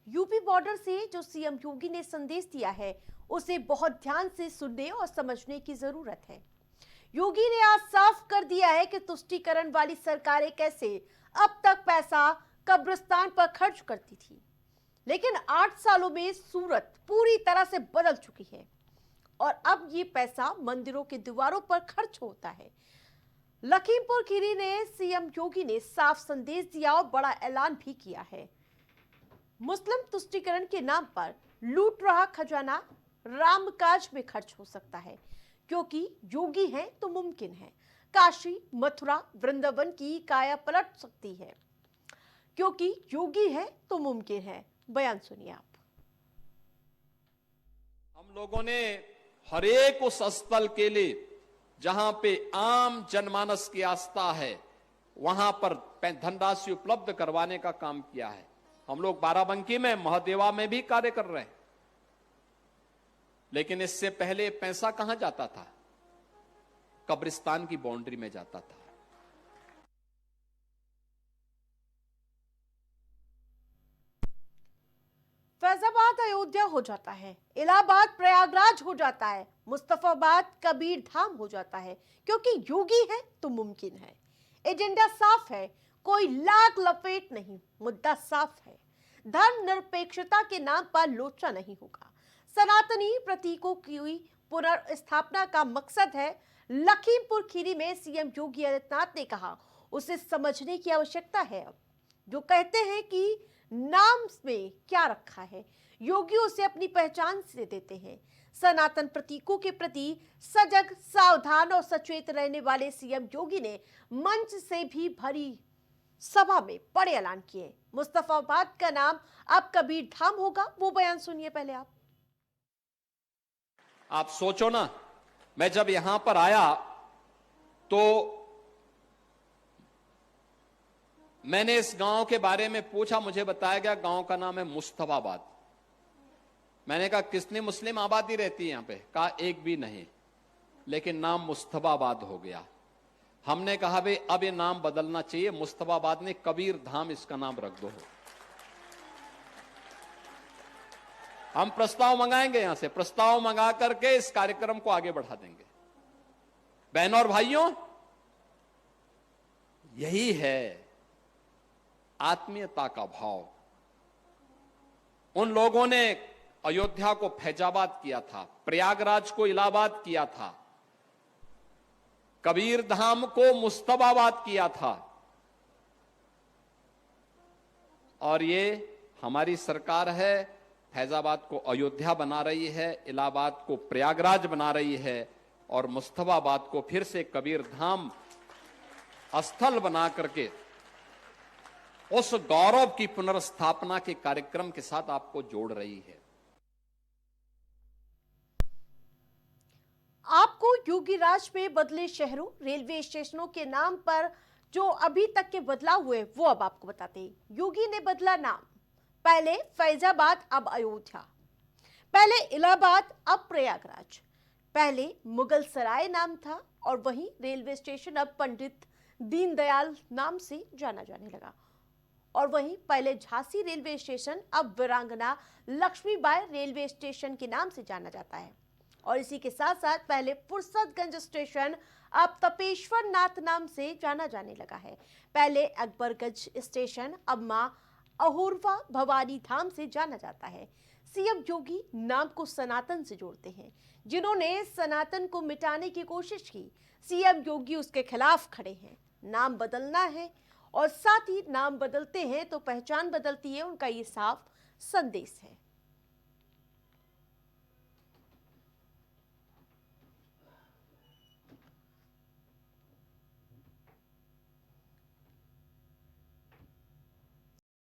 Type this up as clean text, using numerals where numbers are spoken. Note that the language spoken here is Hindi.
यूपी बॉर्डर से जो सीएम योगी ने संदेश दिया है उसे बहुत ध्यान से सुनने और समझने की जरूरत है। योगी ने आज साफ कर दिया है कि तुष्टीकरण वाली सरकारें कैसे अब तक पैसा कब्रिस्तान पर खर्च करती थी, लेकिन 8 सालों में सूरत पूरी तरह से बदल चुकी है और अब ये पैसा मंदिरों के दीवारों पर खर्च होता है। लखीमपुर खीरी ने सीएम योगी ने साफ संदेश दिया और बड़ा ऐलान भी किया है। मुस्लिम तुष्टीकरण के नाम पर लूट रहा खजाना राम काज में खर्च हो सकता है, क्योंकि योगी है तो मुमकिन है। काशी, मथुरा, वृंदावन की काया पलट सकती है, क्योंकि योगी है तो मुमकिन है। बयान सुनिए आप। हम लोगों ने हर एक उस स्थल के लिए जहां पे आम जनमानस की आस्था है वहां पर धनराशि उपलब्ध करवाने का काम किया है। हम लोग बाराबंकी में, महादेवा में भी कार्य कर रहे हैं, लेकिन इससे पहले पैसा कहां जाता था? कब्रिस्तान की बाउंड्री में जाता था। फैजाबाद अयोध्या हो जाता है, इलाहाबाद प्रयागराज हो जाता है, मुस्तफाबाद कबीर धाम हो जाता है, क्योंकि योगी है तो मुमकिन है। एजेंडा साफ है, कोई लाग लपेट नहीं, मुद्दा साफ है। धर्मनिरपेक्षता के नाम पर लोचा नहीं होगा। सनातनी प्रतीकों की पुनर्स्थापना का मकसद है। लखीमपुर खीरी में सीएम योगी आदित्यनाथ ने कहा उसे समझने की आवश्यकता है। अब जो कहते हैं कि नाम में क्या रखा है, योगी उसे अपनी पहचान से देते हैं। सनातन प्रतीकों के प्रति सजग, सावधान और सचेत रहने वाले सीएम योगी ने मंच से भी भरी सभा में बड़े ऐलान किए। मुस्तफाबाद का नाम अब कबीर धाम होगा, वो बयान सुनिए पहले आप। आप सोचो ना, मैं जब यहां पर आया तो मैंने इस गांव के बारे में पूछा, मुझे बताया गया गांव का नाम है मुस्तफाबाद। मैंने कहा कितनी मुस्लिम आबादी रहती है यहां पे? कहा एक भी नहीं, लेकिन नाम मुस्तफाबाद हो गया। हमने कहा भाई अब ये नाम बदलना चाहिए, मुस्तफाबाद ने कबीर धाम इसका नाम रख दो। हम प्रस्ताव मंगाएंगे, यहां से प्रस्ताव मंगा करके इस कार्यक्रम को आगे बढ़ा देंगे। बहनों और भाइयों, यही है आत्मीयता का भाव। उन लोगों ने अयोध्या को फैजाबाद किया था, प्रयागराज को इलाहाबाद किया था, कबीर धाम को मुस्तफाबाद किया था, और ये हमारी सरकार है फैजाबाद को अयोध्या बना रही है, इलाहाबाद को प्रयागराज बना रही है और मुस्तफाबाद को फिर से कबीर धाम स्थल बना करके उस गौरव की पुनर्स्थापना के कार्यक्रम के साथ आपको जोड़ रही है। आपको योगी राज में बदले शहरों, रेलवे स्टेशनों के नाम पर जो अभी तक के बदलाव हुए वो अब आपको बताते हैं। योगी ने बदला नाम, पहले फैजाबाद अब अयोध्या, पहले इलाहाबाद अब प्रयागराज, पहले मुगल सराय नाम था और वहीं रेलवे स्टेशन अब पंडित दीनदयाल नाम से जाना जाने लगा, और वहीं पहले झांसी रेलवे स्टेशन अब वीरांगना लक्ष्मीबाई रेलवे स्टेशन के नाम से जाना जाता है। और इसी के साथ साथ पहले फुर्सतगंज स्टेशन अब तपेश्वर नाथ नाम से जाना जाने लगा है। पहले अकबरगंज स्टेशन अब मां अहूरवा भवानी धाम से जाना जाता है। सीएम योगी नाम को सनातन से जोड़ते हैं। जिन्होंने सनातन को मिटाने की कोशिश की, सीएम योगी उसके खिलाफ खड़े हैं। नाम बदलना है और साथ ही नाम बदलते हैं तो पहचान बदलती है, उनका ये साफ संदेश है।